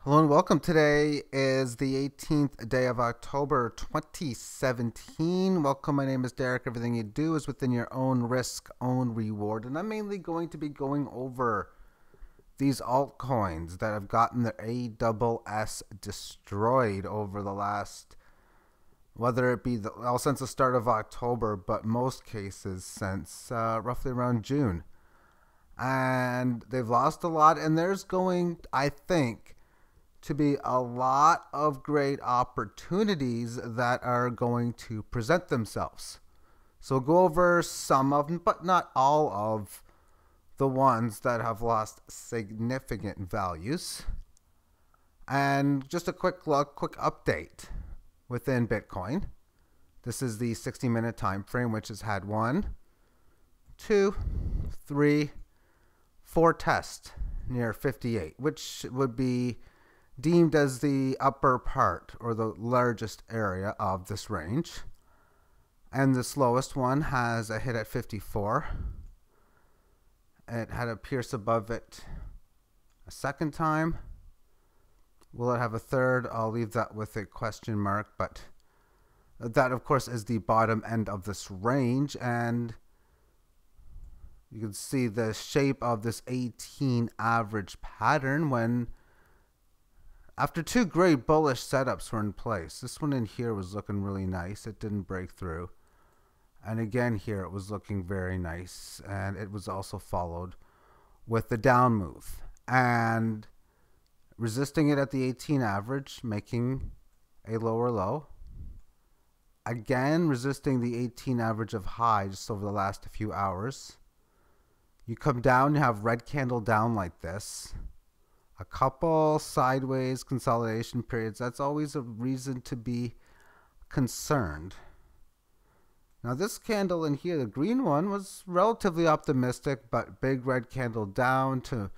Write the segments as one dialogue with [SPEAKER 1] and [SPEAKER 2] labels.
[SPEAKER 1] Hello and welcome. Today is the 18th day of October 2017. Welcome. My name is Derek. Everything you do is within your own risk, own reward. And I'm mainly going to be going over these altcoins that have gotten their ASS destroyed over the last, whether it be since the start of October, but most cases since roughly around June. And they've lost a lot, and there's going, I think, to be a lot of great opportunities that are going to present themselves. So we'll go over some of them, but not all of the ones that have lost significant values. And just a quick update within Bitcoin. This is the 60-minute time frame, which has had 1, 2, 3, 4 tests near 58, which would be deemed as the upper part or the largest area of this range. And the slowest one has a hit at 54. It had a pierce above it a second time. Will it have a third? I'll leave that with a question mark, but that of course is the bottom end of this range, and you can see the shape of this 18 average pattern when after two great bullish setups were in place. This one in here was looking really nice. It didn't break through. And again here it was looking very nice. And it was also followed with the down move. And resisting it at the 18 average, making a lower low. Again, resisting the 18 average of high just over the last few hours. You come down, you have red candle down like this. A couple sideways consolidation periods. That's always a reason to be concerned. Now this candle in here, the green one, was relatively optimistic, but big red candle down to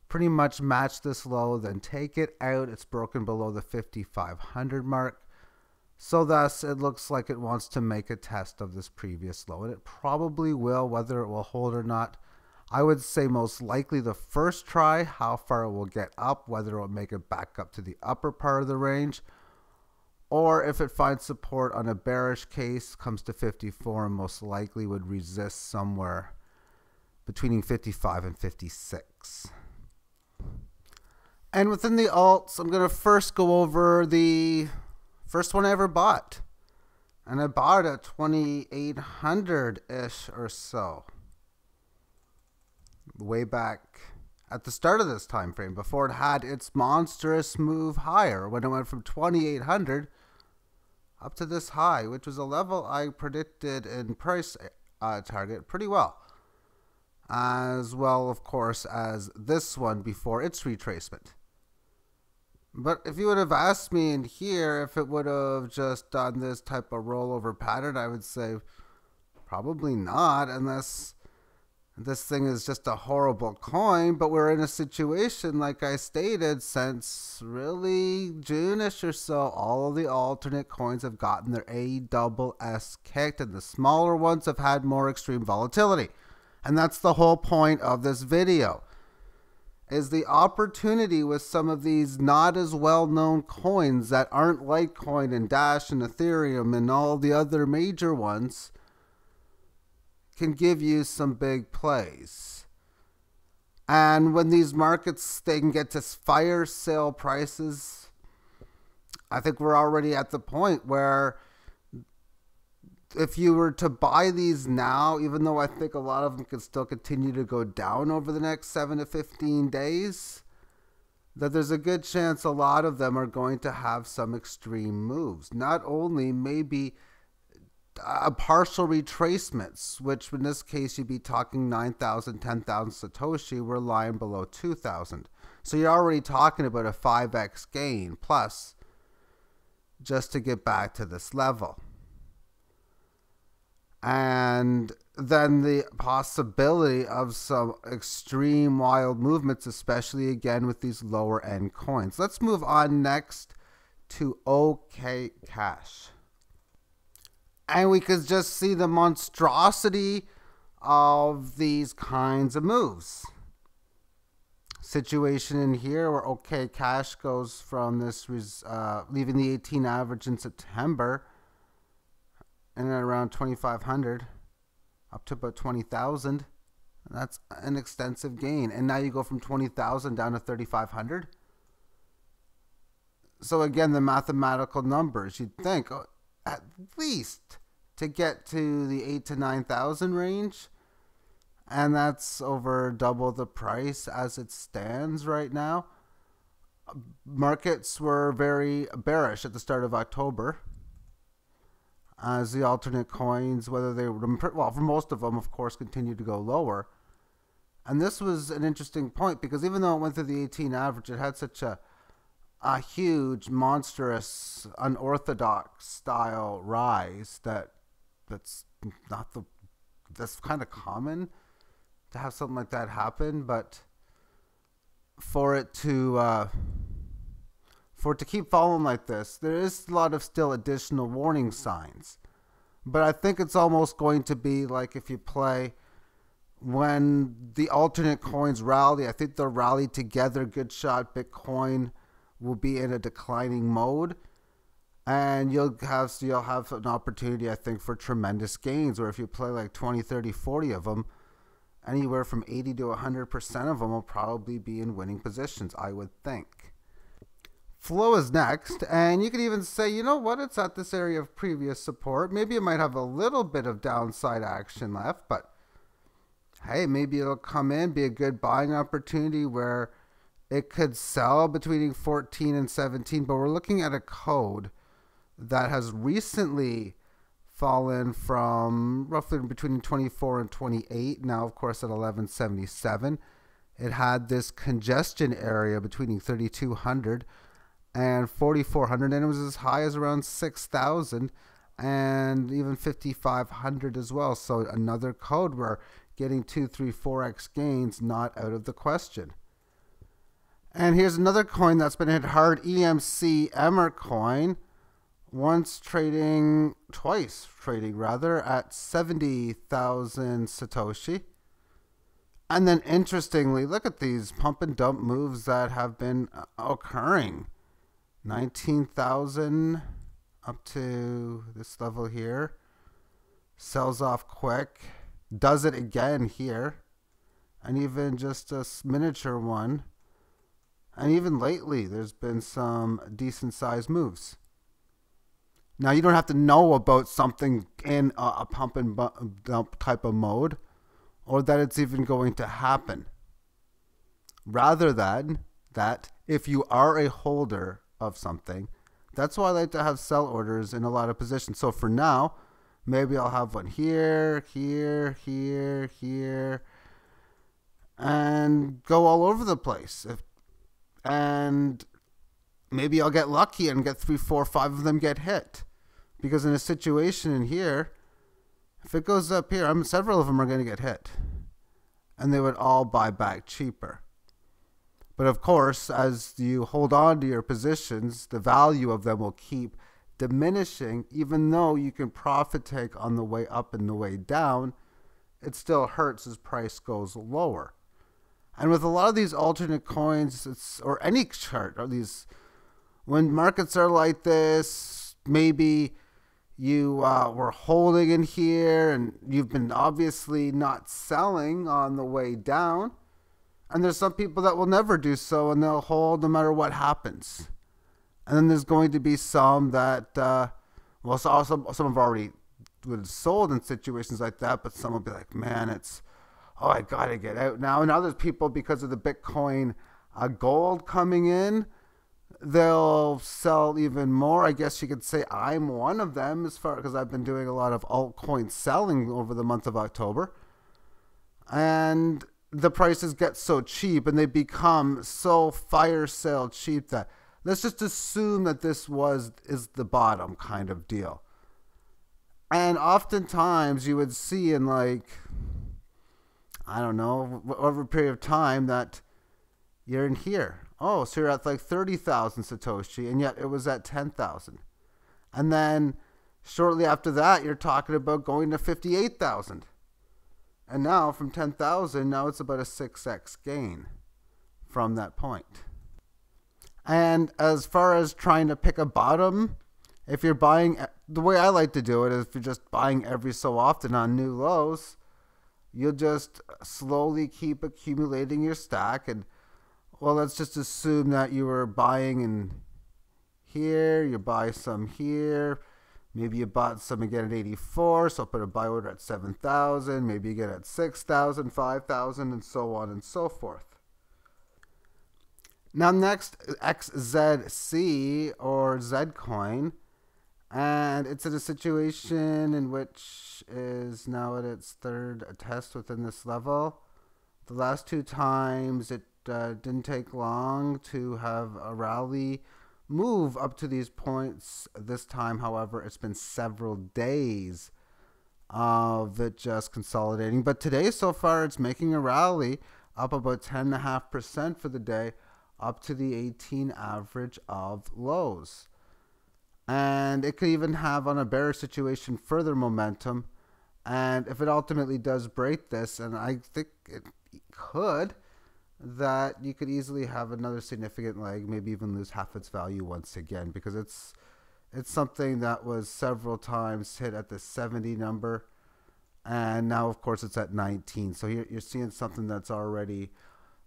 [SPEAKER 1] pretty much match this low, then take it out. It's broken below the 5,500 mark. So thus it looks like it wants to make a test of this previous low, and it probably will. Whether it will hold or not, I would say most likely the first try, how far it will get up, whether it will make it back up to the upper part of the range, or if it finds support on a bearish case, comes to 54 and most likely would resist somewhere between 55 and 56. And within the alts, I'm going to first go over the first one I ever bought. And I bought it at 2,800-ish or so. Way back at the start of this time frame, before it had its monstrous move higher, when it went from 2,800 up to this high, which was a level I predicted in price target pretty well, as well of course as this one before its retracement. But if you would have asked me in here if it would have just done this type of rollover pattern, I would say probably not, unless this thing is just a horrible coin. But we're in a situation, like I stated, since really June-ish or so, all of the alternate coins have gotten their ASS kicked, and the smaller ones have had more extreme volatility. And that's the whole point of this video, is the opportunity with some of these not as well-known coins that aren't Litecoin and Dash and Ethereum and all the other major ones can give you some big plays. And when these markets, they can get to fire sale prices, I think we're already at the point where if you were to buy these now, even though I think a lot of them could still continue to go down over the next 7 to 15 days, that there's a good chance a lot of them are going to have some extreme moves. Not only maybe a partial retracements, which in this case you'd be talking 9,000, 10,000 Satoshi, we're lying below 2,000. So you're already talking about a 5x gain plus just to get back to this level. And then the possibility of some extreme wild movements, especially again with these lower end coins. Let's move on next to OK Cash. And we could just see the monstrosity of these kinds of moves. situation in here where, okay, cash goes from this, leaving the 18 average in September and at around 2,500 up to about 20,000. That's an extensive gain. And now you go from 20,000 down to 3,500. So again, the mathematical numbers, you'd think at least to get to the 8 to 9,000 range, and that's over double the price as it stands right now. Markets were very bearish at the start of October as the alternate coins, whether they were, well, for most of them, of course, continued to go lower. And this was an interesting point because even though it went through the 18 average, it had such a huge, monstrous, unorthodox style rise that's kind of common to have something like that happen. But for it to keep falling like this, there is a lot of still additional warning signs. But I think it's almost going to be like if you play when the alternate coins rally. I think they'll rally together. Good shot. Bitcoin will be in a declining mode, and you'll have an opportunity, I think, for tremendous gains. Or if you play like 20, 30, 40 of them, anywhere from 80 to 100% of them will probably be in winning positions, I would think. Flow is next, and you could even say, you know what, it's at this area of previous support. Maybe it might have a little bit of downside action left, but hey, maybe it'll come in, be a good buying opportunity where it could sell between 14 and 17, but we're looking at a code that has recently fallen from roughly between 24 and 28, now of course at 1177. It had this congestion area between 3200 and 4400, and it was as high as around 6,000 and even 5,500 as well. So another code where getting 2, 3, 4x gains not out of the question. And here's another coin that's been hit hard, EMC Emmer coin, twice trading at 70,000 Satoshi. And then interestingly, look at these pump and dump moves that have been occurring. 19,000 up to this level here. Sells off quick. Does it again here. And even just a miniature one. And even lately, there's been some decent sized moves. Now, you don't have to know about something in a pump and dump type of mode, or that it's even going to happen. Rather than that, if you are a holder of something, that's why I like to have sell orders in a lot of positions. So for now, maybe I'll have one here, here, here, here, and go all over the place. And maybe I'll get lucky and get 3, 4, 5 of them get hit. Because in a situation in here, if it goes up here, several of them are going to get hit. And they would all buy back cheaper. But of course, as you hold on to your positions, the value of them will keep diminishing. Even though you can profit take on the way up and the way down, it still hurts as price goes lower. And with a lot of these alternate coins, or any chart, or these, when markets are like this, maybe you were holding in here and you've been obviously not selling on the way down. And there's some people that will never do so, and they'll hold no matter what happens. And then there's going to be some that, some have already sold in situations like that, but some will be like, man, I got to get out now. And other people, because of the Bitcoin gold coming in, they'll sell even more. I guess you could say I'm one of them, because I've been doing a lot of altcoin selling over the month of October. And the prices get so cheap and they become so fire sale cheap that let's just assume that this is the bottom kind of deal. And oftentimes you would see in over a period of time that you're in here. Oh, so you're at 30,000 Satoshi, and yet it was at 10,000. And then shortly after that, you're talking about going to 58,000. And now from 10,000, now it's about a 6x gain from that point. And as far as trying to pick a bottom, if you're buying, the way I like to do it is if you're just buying every so often on new lows, you'll just slowly keep accumulating your stack. And well, let's just assume that you were buying in here, you buy some here, maybe you bought some again at 84, so I'll put a buy order at 7,000, maybe you get at 6,000, 5,000, and so on and so forth. Now next, XZC or Zcoin, and it's in a situation in which is now at its third test within this level. The last two times it didn't take long to have a rally move up to these points. This time, however, it's been several days of it just consolidating. But today, so far, it's making a rally up about 10.5% for the day, up to the 18 average of lows. And it could even have, on a bearish situation, further momentum. And if it ultimately does break this, and I think it could, that you could easily have another significant leg, maybe even lose half its value once again, because it's something that was several times hit at the 70 number, and now of course it's at 19. So you're seeing something that's already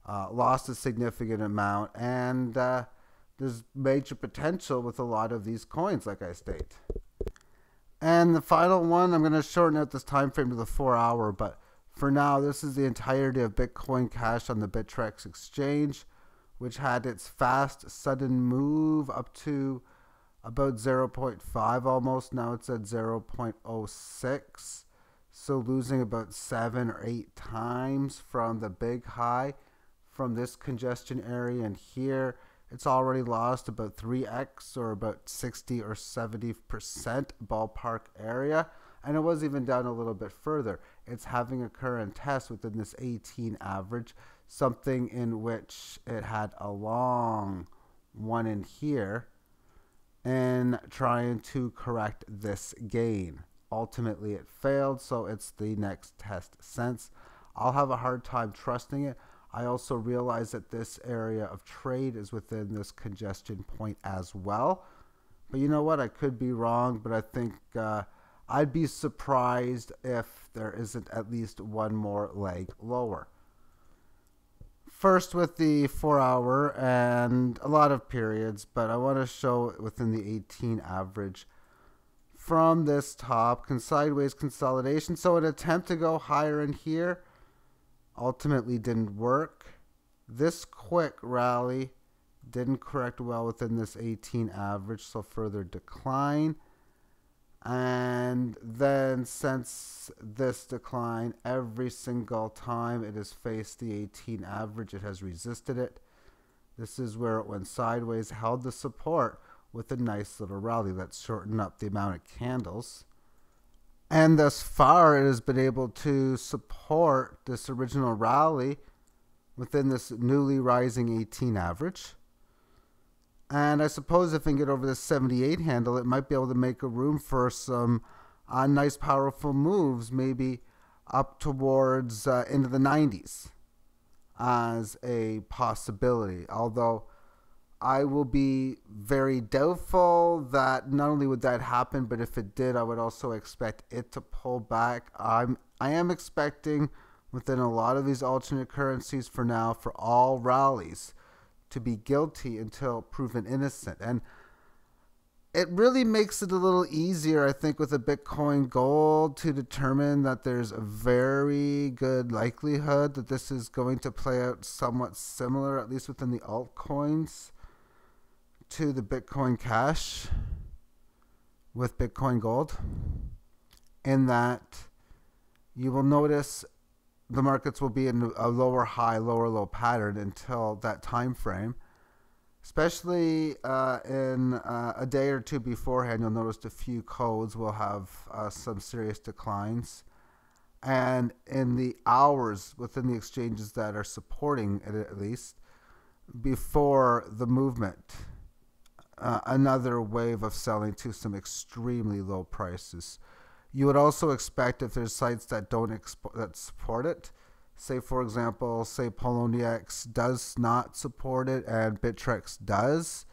[SPEAKER 1] lost a significant amount, and there's major potential with a lot of these coins, like I state. And the final one, I'm going to shorten out this time frame to the 4 hour, but for now, this is the entirety of Bitcoin Cash on the Bittrex exchange, which had its fast, sudden move up to about 0.5 almost. Now it's at 0.06. So losing about 7 or 8 times from the big high from this congestion area. And here, it's already lost about 3x or about 60 or 70% ballpark area. And it was even down a little bit further. It's having a current test within this 18 average, something in which it had a long one in here and trying to correct this gain. Ultimately, it failed, so it's the next test since. I'll have a hard time trusting it. I also realize that this area of trade is within this congestion point as well. But you know what? I could be wrong, but I think I'd be surprised if there isn't at least one more leg lower. First with the 4 hour and a lot of periods, but I want to show it within the 18 average. From this top, sideways consolidation. So an attempt to go higher in here ultimately didn't work. This quick rally didn't correct well within this 18 average, so further decline. And then since this decline, every single time it has faced the 18 average, it has resisted it. This is where it went sideways, held the support with a nice little rally. Let's shorten up the amount of candles. And thus far, it has been able to support this original rally within this newly rising 18 average. And I suppose if I can get over this 78 handle, it might be able to make a room for some nice, powerful moves, maybe up towards into the 90s as a possibility. Although I will be very doubtful that not only would that happen, but if it did, I would also expect it to pull back. I am expecting within a lot of these alternate currencies for now, for all rallies, to be guilty until proven innocent. And it really makes it a little easier, I think, with a Bitcoin gold to determine that there's a very good likelihood that this is going to play out somewhat similar, at least within the altcoins, to the Bitcoin Cash with Bitcoin gold, in that you will notice the markets will be in a lower high, lower low pattern until that time frame. Especially in a day or two beforehand, you'll notice a few codes will have some serious declines. And in the hours within the exchanges that are supporting it, at least, before the movement, another wave of selling to some extremely low prices. You would also expect, if there's sites that don't that support it, say for example, say Poloniex does not support it and Bittrex does,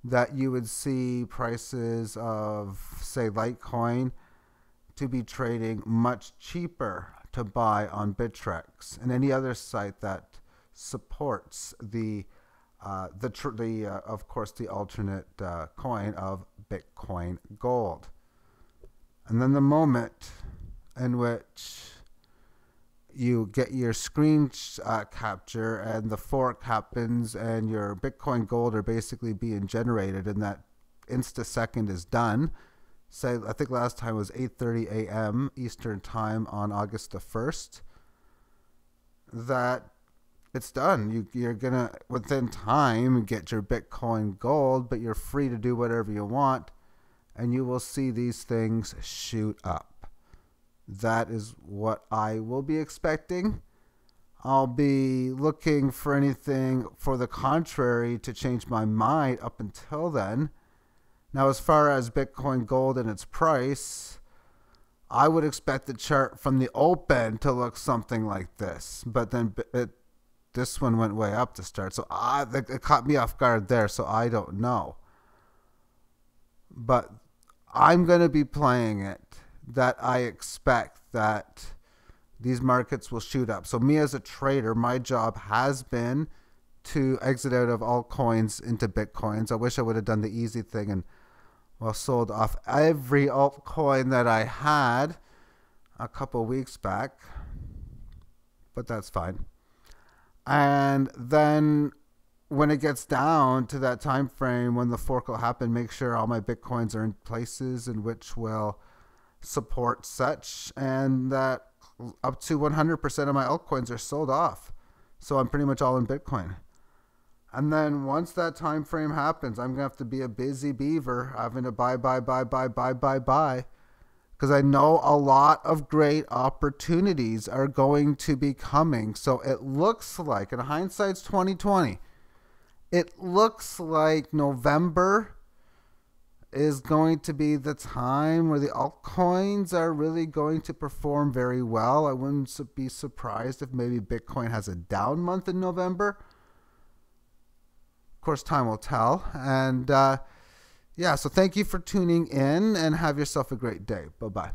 [SPEAKER 1] that you would see prices of, say, Litecoin to be trading much cheaper to buy on Bittrex and any other site that supports of course, the alternate coin of Bitcoin Gold. And then the moment in which you get your screen capture and the fork happens and your Bitcoin Gold are basically being generated and that insta-second is done. Say, I think last time was 8:30 a.m. Eastern time on August the 1st. That it's done. You're going to, within time, get your Bitcoin Gold, but you're free to do whatever you want. And you will see these things shoot up. That is what I will be expecting. I'll be looking for anything for the contrary to change my mind up until then. Now, as far as Bitcoin Gold and its price, I would expect the chart from the open to look something like this. But then this one went way up to start. So it caught me off guard there, so I don't know. But I'm going to be playing it that I expect that these markets will shoot up. So me as a trader, my job has been to exit out of altcoins into Bitcoins. I wish I would have done the easy thing and sold off every altcoin that I had a couple weeks back. But that's fine. And then when it gets down to that time frame when the fork will happen, make sure all my Bitcoins are in places in which will support such, and that up to 100% of my altcoins are sold off. So I'm pretty much all in Bitcoin. And then once that time frame happens, I'm going to have to be a busy beaver having to buy. Because I know a lot of great opportunities are going to be coming. So it looks like, in hindsight's 2020, it looks like November is going to be the time where the altcoins are really going to perform very well. I wouldn't be surprised if maybe Bitcoin has a down month in November. Of course, time will tell. And so thank you for tuning in and have yourself a great day. Bye-bye.